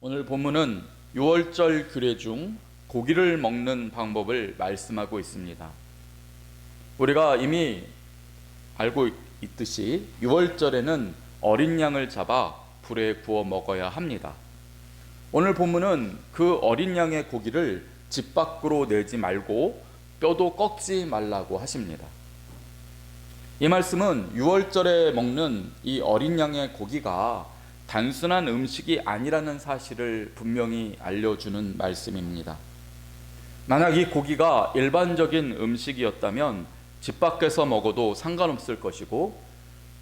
오늘 본문은 유월절 규례 중 고기를 먹는 방법을 말씀하고 있습니다. 우리가 이미 알고 있듯이 유월절에는 어린 양을 잡아 불에 구워 먹어야 합니다. 오늘 본문은 그 어린 양의 고기를 집 밖으로 내지 말고 뼈도 꺾지 말라고 하십니다. 이 말씀은 유월절에 먹는 이 어린 양의 고기가 단순한 음식이 아니라는 사실을 분명히 알려주는 말씀입니다. 만약 이 고기가 일반적인 음식이었다면 집 밖에서 먹어도 상관없을 것이고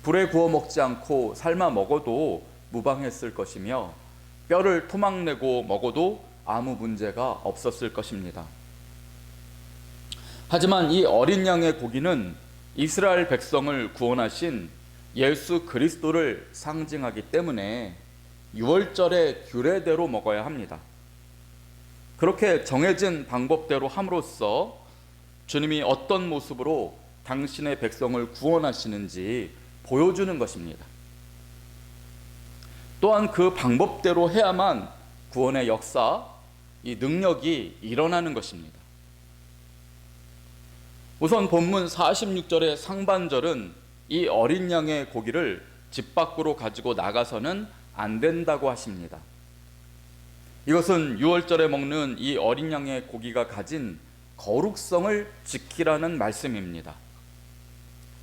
불에 구워 먹지 않고 삶아 먹어도 무방했을 것이며 뼈를 토막내고 먹어도 아무 문제가 없었을 것입니다. 하지만 이 어린 양의 고기는 이스라엘 백성을 구원하신 예수 그리스도를 상징하기 때문에 유월절의 규례대로 먹어야 합니다. 그렇게 정해진 방법대로 함으로써 주님이 어떤 모습으로 당신의 백성을 구원하시는지 보여주는 것입니다. 또한 그 방법대로 해야만 구원의 역사, 이 능력이 일어나는 것입니다. 우선 본문 46절의 상반절은 이 어린 양의 고기를 집 밖으로 가지고 나가서는 안 된다고 하십니다. 이것은 유월절에 먹는 이 어린 양의 고기가 가진 거룩성을 지키라는 말씀입니다.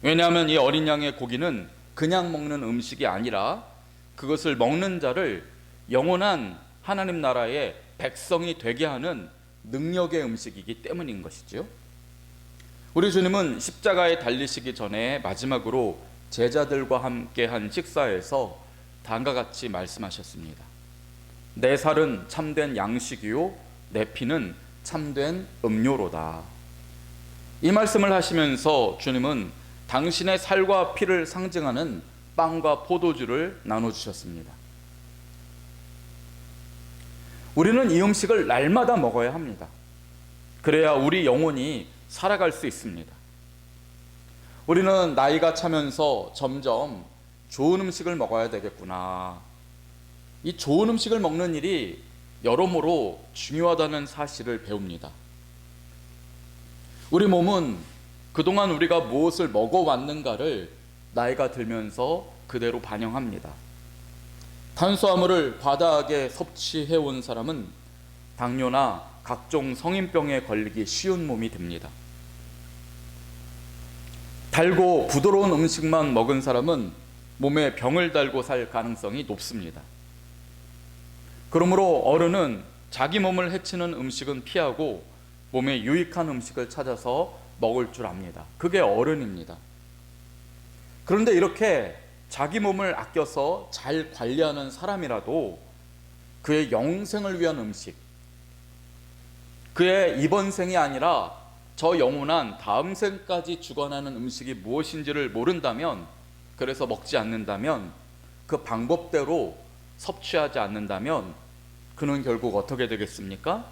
왜냐하면 이 어린 양의 고기는 그냥 먹는 음식이 아니라 그것을 먹는 자를 영원한 하나님 나라의 백성이 되게 하는 능력의 음식이기 때문인 것이죠. 우리 주님은 십자가에 달리시기 전에 마지막으로 제자들과 함께 한 식사에서 다음과 같이 말씀하셨습니다. 내 살은 참된 양식이요 내 피는 참된 음료로다. 이 말씀을 하시면서 주님은 당신의 살과 피를 상징하는 빵과 포도주를 나눠주셨습니다. 우리는 이 음식을 날마다 먹어야 합니다. 그래야 우리 영혼이 살아갈 수 있습니다. 우리는 나이가 차면서 점점 좋은 음식을 먹어야 되겠구나. 이 좋은 음식을 먹는 일이 여러모로 중요하다는 사실을 배웁니다. 우리 몸은 그동안 우리가 무엇을 먹어왔는가를 나이가 들면서 그대로 반영합니다. 탄수화물을 과다하게 섭취해온 사람은 당뇨나 각종 성인병에 걸리기 쉬운 몸이 됩니다. 달고 부드러운 음식만 먹은 사람은 몸에 병을 달고 살 가능성이 높습니다. 그러므로 어른은 자기 몸을 해치는 음식은 피하고 몸에 유익한 음식을 찾아서 먹을 줄 압니다. 그게 어른입니다. 그런데 이렇게 자기 몸을 아껴서 잘 관리하는 사람이라도 그의 영생을 위한 음식, 그의 이번 생이 아니라 저 영원한 다음 생까지 주관하는 음식이 무엇인지를 모른다면, 그래서 먹지 않는다면, 그 방법대로 섭취하지 않는다면 그는 결국 어떻게 되겠습니까?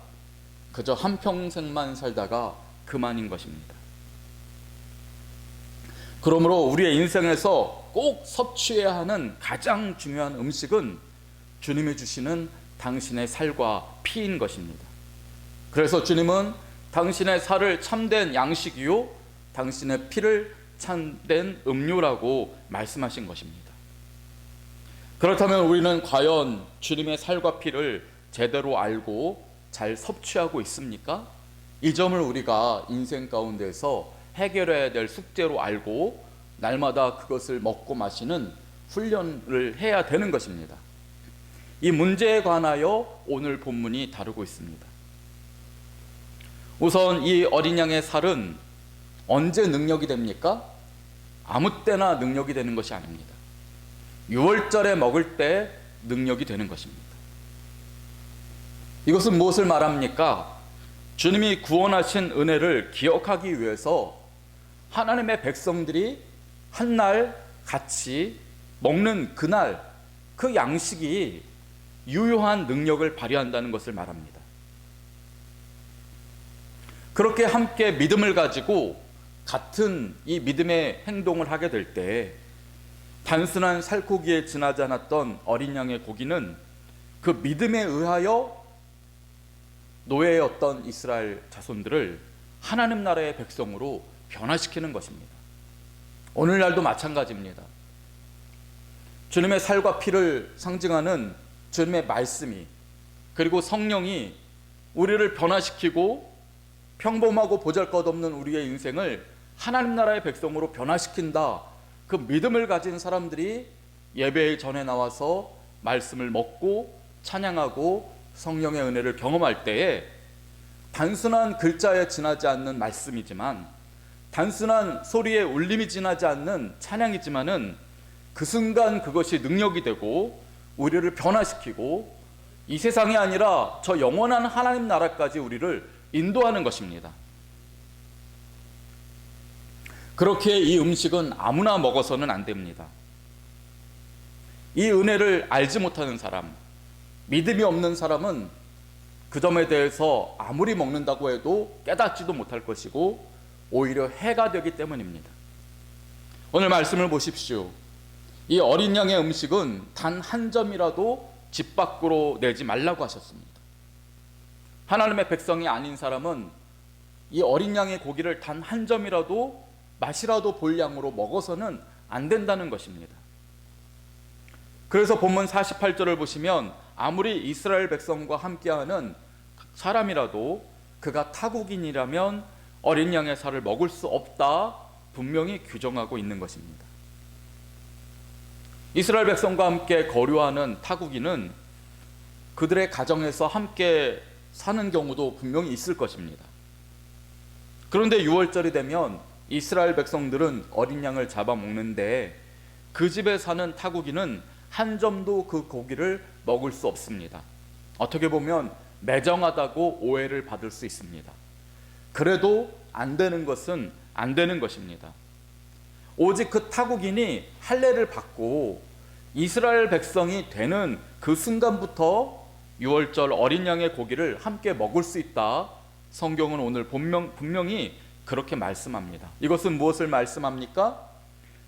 그저 한평생만 살다가 그만인 것입니다. 그러므로 우리의 인생에서 꼭 섭취해야 하는 가장 중요한 음식은 주님이 주시는 당신의 살과 피인 것입니다. 그래서 주님은 당신의 살을 참된 양식이요 당신의 피를 참된 음료라고 말씀하신 것입니다. 그렇다면 우리는 과연 주님의 살과 피를 제대로 알고 잘 섭취하고 있습니까? 이 점을 우리가 인생 가운데서 해결해야 될 숙제로 알고 날마다 그것을 먹고 마시는 훈련을 해야 되는 것입니다. 이 문제에 관하여 오늘 본문이 다루고 있습니다. 우선 이 어린 양의 살은 언제 능력이 됩니까? 아무 때나 능력이 되는 것이 아닙니다. 유월절에 먹을 때 능력이 되는 것입니다. 이것은 무엇을 말합니까? 주님이 구원하신 은혜를 기억하기 위해서 하나님의 백성들이 한날 같이 먹는 그날 그 양식이 유효한 능력을 발휘한다는 것을 말합니다. 그렇게 함께 믿음을 가지고 같은 이 믿음의 행동을 하게 될 때 단순한 살코기에 지나지 않았던 어린 양의 고기는 그 믿음에 의하여 노예였던 이스라엘 자손들을 하나님 나라의 백성으로 변화시키는 것입니다. 오늘날도 마찬가지입니다. 주님의 살과 피를 상징하는 주님의 말씀이, 그리고 성령이 우리를 변화시키고 평범하고 보잘것없는 우리의 인생을 하나님 나라의 백성으로 변화시킨다. 그 믿음을 가진 사람들이 예배의 전에 나와서 말씀을 먹고 찬양하고 성령의 은혜를 경험할 때에 단순한 글자에 지나지 않는 말씀이지만, 단순한 소리에 울림이 지나지 않는 찬양이지만은 그 순간 그것이 능력이 되고 우리를 변화시키고 이 세상이 아니라 저 영원한 하나님 나라까지 우리를 인도하는 것입니다. 그렇게 이 음식은 아무나 먹어서는 안 됩니다. 이 은혜를 알지 못하는 사람, 믿음이 없는 사람은 그 점에 대해서 아무리 먹는다고 해도 깨닫지도 못할 것이고 오히려 해가 되기 때문입니다. 오늘 말씀을 보십시오. 이 어린 양의 음식은 단 한 점이라도 집 밖으로 내지 말라고 하셨습니다. 하나님의 백성이 아닌 사람은 이 어린 양의 고기를 단 한 점이라도 맛이라도 볼 양으로 먹어서는 안 된다는 것입니다. 그래서 본문 48절을 보시면 아무리 이스라엘 백성과 함께하는 사람이라도 그가 타국인이라면 어린 양의 살을 먹을 수 없다, 분명히 규정하고 있는 것입니다. 이스라엘 백성과 함께 거류하는 타국인은 그들의 가정에서 함께 사는 경우도 분명히 있을 것입니다. 그런데 6월절이 되면 이스라엘 백성들은 어린 양을 잡아먹는데 그 집에 사는 타국인은 한 점도 그 고기를 먹을 수 없습니다. 어떻게 보면 매정하다고 오해를 받을 수 있습니다. 그래도 안 되는 것은 안 되는 것입니다. 오직 그 타국인이 할례를 받고 이스라엘 백성이 되는 그 순간부터 6월절 어린 양의 고기를 함께 먹을 수 있다. 성경은 오늘 분명히 그렇게 말씀합니다. 이것은 무엇을 말씀합니까?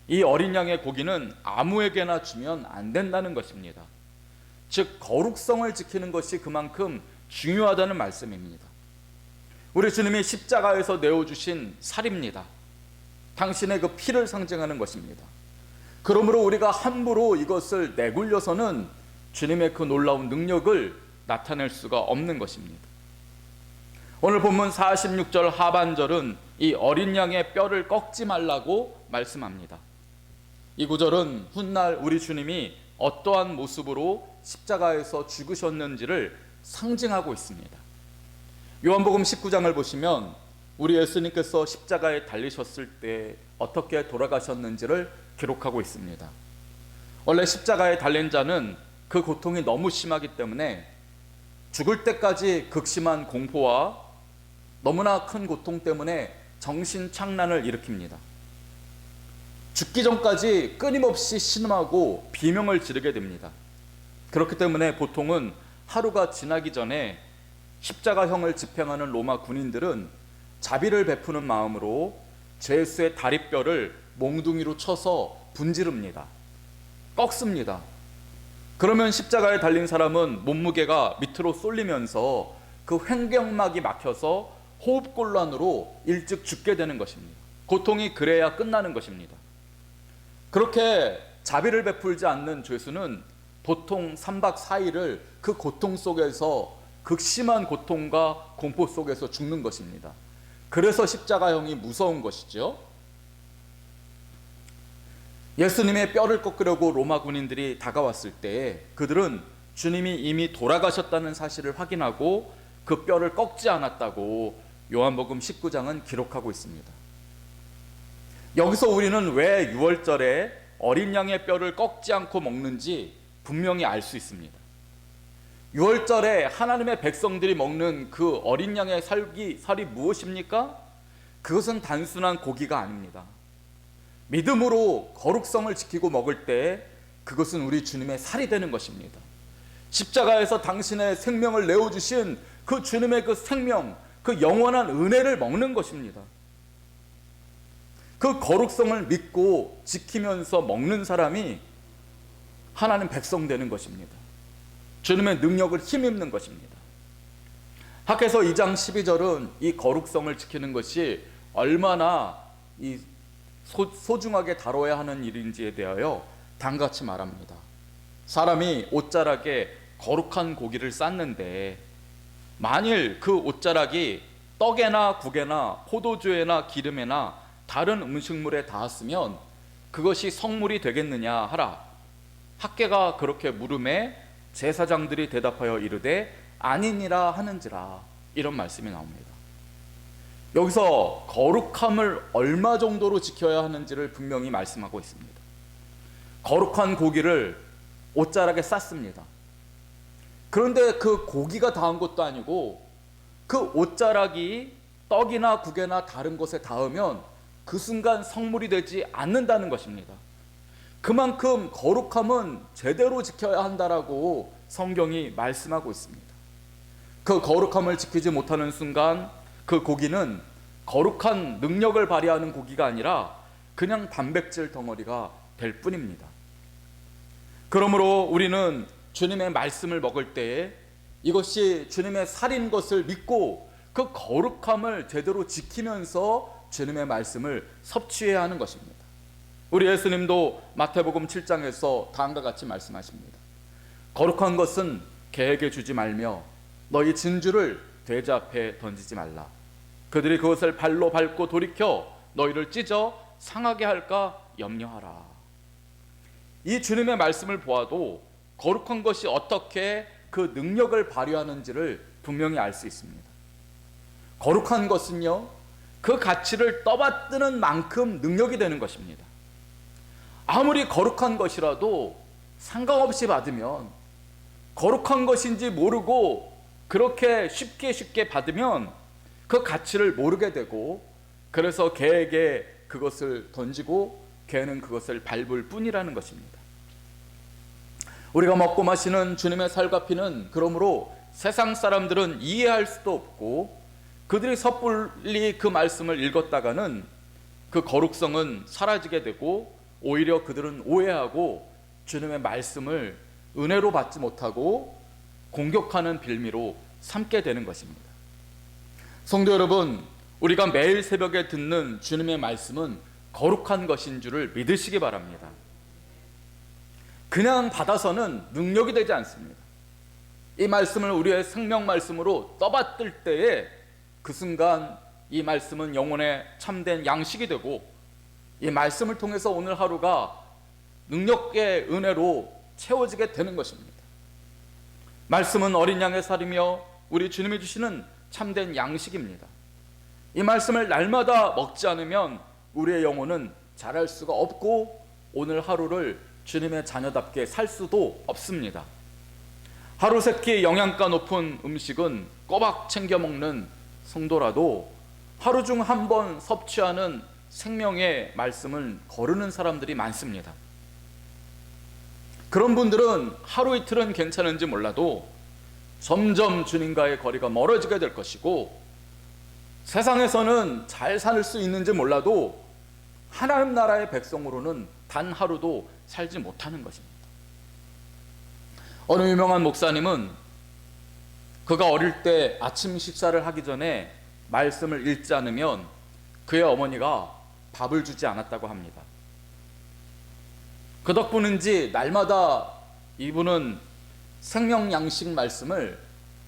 이 어린 양의 고기는 아무에게나 주면 안 된다는 것입니다. 즉 거룩성을 지키는 것이 그만큼 중요하다는 말씀입니다. 우리 주님이 십자가에서 내어주신 살입니다. 당신의 그 피를 상징하는 것입니다. 그러므로 우리가 함부로 이것을 내굴려서는 주님의 그 놀라운 능력을 나타낼 수가 없는 것입니다. 오늘 본문 46절 하반절은 이 어린 양의 뼈를 꺾지 말라고 말씀합니다. 이 구절은 훗날 우리 주님이 어떠한 모습으로 십자가에서 죽으셨는지를 상징하고 있습니다. 요한복음 19장을 보시면 우리 예수님께서 십자가에 달리셨을 때 어떻게 돌아가셨는지를 기록하고 있습니다. 원래 십자가에 달린 자는 그 고통이 너무 심하기 때문에 죽을 때까지 극심한 공포와 너무나 큰 고통 때문에 정신착란을 일으킵니다. 죽기 전까지 끊임없이 신음하고 비명을 지르게 됩니다. 그렇기 때문에 보통은 하루가 지나기 전에 십자가형을 집행하는 로마 군인들은 자비를 베푸는 마음으로 죄수의 다리뼈를 몽둥이로 쳐서 분지릅니다. 꺾습니다. 그러면 십자가에 달린 사람은 몸무게가 밑으로 쏠리면서 그 횡격막이 막혀서 호흡곤란으로 일찍 죽게 되는 것입니다. 고통이 그래야 끝나는 것입니다. 그렇게 자비를 베풀지 않는 죄수는 보통 3박 4일을 그 고통 속에서 극심한 고통과 공포 속에서 죽는 것입니다. 그래서 십자가형이 무서운 것이죠. 예수님의 뼈를 꺾으려고 로마 군인들이 다가왔을 때 그들은 주님이 이미 돌아가셨다는 사실을 확인하고 그 뼈를 꺾지 않았다고 요한복음 19장은 기록하고 있습니다. 여기서 우리는 왜 6월절에 어린 양의 뼈를 꺾지 않고 먹는지 분명히 알 수 있습니다. 6월절에 하나님의 백성들이 먹는 그 어린 양의 살이 무엇입니까? 그것은 단순한 고기가 아닙니다. 믿음으로 거룩성을 지키고 먹을 때 그것은 우리 주님의 살이 되는 것입니다. 십자가에서 당신의 생명을 내어주신 그 주님의 그 생명, 그 영원한 은혜를 먹는 것입니다. 그 거룩성을 믿고 지키면서 먹는 사람이 하나님 백성 되는 것입니다. 주님의 능력을 힘입는 것입니다. 학개서 2장 12절은 이 거룩성을 지키는 것이 얼마나 소중하게 다뤄야 하는 일인지에 대하여 다음같이 말합니다. 사람이 옷자락에 거룩한 고기를 쌌는데 만일 그 옷자락이 떡에나 국에나 포도주에나 기름에나 다른 음식물에 닿았으면 그것이 성물이 되겠느냐 하라. 학개가 그렇게 물음에 제사장들이 대답하여 이르되 아니니라 하는지라. 이런 말씀이 나옵니다. 여기서 거룩함을 얼마 정도로 지켜야 하는지를 분명히 말씀하고 있습니다. 거룩한 고기를 옷자락에 쌌습니다. 그런데 그 고기가 닿은 것도 아니고 그 옷자락이 떡이나 국에나 다른 것에 닿으면 그 순간 성물이 되지 않는다는 것입니다. 그만큼 거룩함은 제대로 지켜야 한다라고 성경이 말씀하고 있습니다. 그 거룩함을 지키지 못하는 순간 그 고기는 거룩한 능력을 발휘하는 고기가 아니라 그냥 단백질 덩어리가 될 뿐입니다. 그러므로 우리는 주님의 말씀을 먹을 때에 이것이 주님의 살인 것을 믿고 그 거룩함을 제대로 지키면서 주님의 말씀을 섭취해야 하는 것입니다. 우리 예수님도 마태복음 7장에서 다음과 같이 말씀하십니다. 거룩한 것은 개에게 주지 말며 너희 진주를 돼지 앞에 던지지 말라. 그들이 그것을 발로 밟고 돌이켜 너희를 찢어 상하게 할까 염려하라. 이 주님의 말씀을 보아도 거룩한 것이 어떻게 그 능력을 발휘하는지를 분명히 알 수 있습니다. 거룩한 것은요, 그 가치를 떠받드는 만큼 능력이 되는 것입니다. 아무리 거룩한 것이라도 상관없이 받으면, 거룩한 것인지 모르고 그렇게 쉽게 받으면 그 가치를 모르게 되고, 그래서 개에게 그것을 던지고 개는 그것을 밟을 뿐이라는 것입니다. 우리가 먹고 마시는 주님의 살과 피는 그러므로 세상 사람들은 이해할 수도 없고, 그들이 섣불리 그 말씀을 읽었다가는 그 거룩성은 사라지게 되고 오히려 그들은 오해하고 주님의 말씀을 은혜로 받지 못하고 공격하는 빌미로 삼게 되는 것입니다. 성도 여러분, 우리가 매일 새벽에 듣는 주님의 말씀은 거룩한 것인 줄을 믿으시기 바랍니다. 그냥 받아서는 능력이 되지 않습니다. 이 말씀을 우리의 생명 말씀으로 떠받들 때에 그 순간 이 말씀은 영혼의 참된 양식이 되고, 이 말씀을 통해서 오늘 하루가 능력의 은혜로 채워지게 되는 것입니다. 말씀은 어린 양의 살이며 우리 주님이 주시는 참된 양식입니다. 이 말씀을 날마다 먹지 않으면 우리의 영혼은 자랄 수가 없고 오늘 하루를 주님의 자녀답게 살 수도 없습니다. 하루 세끼 영양가 높은 음식은 꼬박 챙겨 먹는 성도라도 하루 중 한 번 섭취하는 생명의 말씀을 거르는 사람들이 많습니다. 그런 분들은 하루 이틀은 괜찮은지 몰라도 점점 주님과의 거리가 멀어지게 될 것이고, 세상에서는 잘 살 수 있는지 몰라도 하나님 나라의 백성으로는 단 하루도 살지 못하는 것입니다. 어느 유명한 목사님은 그가 어릴 때 아침 식사를 하기 전에 말씀을 읽지 않으면 그의 어머니가 밥을 주지 않았다고 합니다. 그 덕분인지 날마다 이분은 생명 양식 말씀을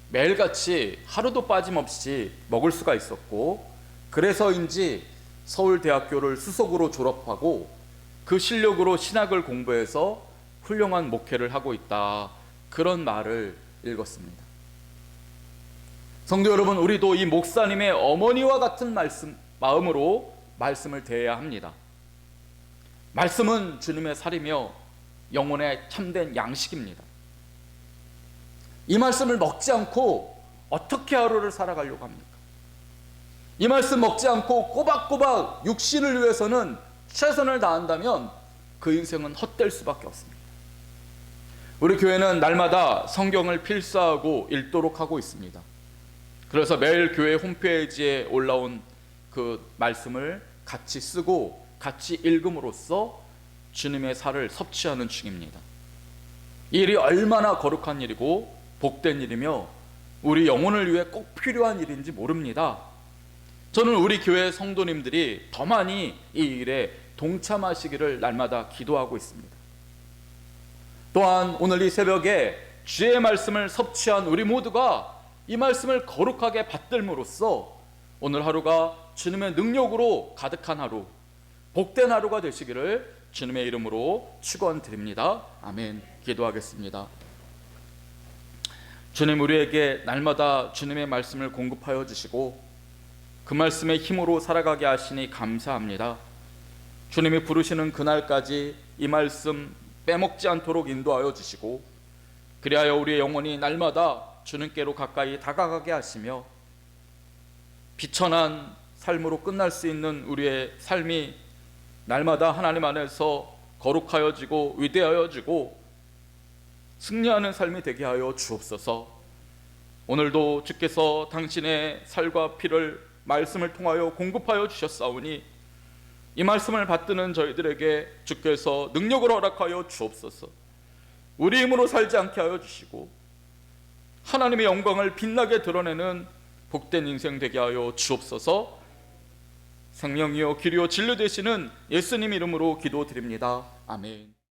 매일같이 하루도 빠짐없이 먹을 수가 있었고, 그래서인지 서울대학교를 수석으로 졸업하고 그 실력으로 신학을 공부해서 훌륭한 목회를 하고 있다, 그런 말을 읽었습니다. 성도 여러분, 우리도 이 목사님의 어머니와 같은 마음으로 말씀을 대해야 합니다. 말씀은 주님의 살이며 영혼의 참된 양식입니다. 이 말씀을 먹지 않고 어떻게 하루를 살아가려고 합니까? 이 말씀 먹지 않고 꼬박꼬박 육신을 위해서는 최선을 다한다면 그 인생은 헛될 수밖에 없습니다. 우리 교회는 날마다 성경을 필사하고 읽도록 하고 있습니다. 그래서 매일 교회 홈페이지에 올라온 그 말씀을 같이 쓰고 같이 읽음으로써 주님의 살을 섭취하는 중입니다. 이 일이 얼마나 거룩한 일이고 복된 일이며 우리 영혼을 위해 꼭 필요한 일인지 모릅니다. 저는 우리 교회 성도님들이 더 많이 이 일에 동참하시기를 날마다 기도하고 있습니다. 또한 오늘 이 새벽에 주의 말씀을 섭취한 우리 모두가 이 말씀을 거룩하게 받들므로써 오늘 하루가 주님의 능력으로 가득한 하루, 복된 하루가 되시기를 주님의 이름으로 축원드립니다. 아멘. 기도하겠습니다. 주님, 우리에게 날마다 주님의 말씀을 공급하여 주시고 그 말씀의 힘으로 살아가게 하시니 감사합니다. 주님이 부르시는 그날까지 이 말씀 빼먹지 않도록 인도하여 주시고 그리하여 우리의 영혼이 날마다 주님께로 가까이 다가가게 하시며 비천한 삶으로 끝날 수 있는 우리의 삶이 날마다 하나님 안에서 거룩하여지고 위대하여지고 승리하는 삶이 되게 하여 주옵소서. 오늘도 주께서 당신의 살과 피를 말씀을 통하여 공급하여 주셨사오니 이 말씀을 받드는 저희들에게 주께서 능력을 허락하여 주옵소서. 우리 힘으로 살지 않게 하여 주시고 하나님의 영광을 빛나게 드러내는 복된 인생 되게 하여 주옵소서. 생명이요 길이요 진리 되시는 예수님 이름으로 기도드립니다. 아멘.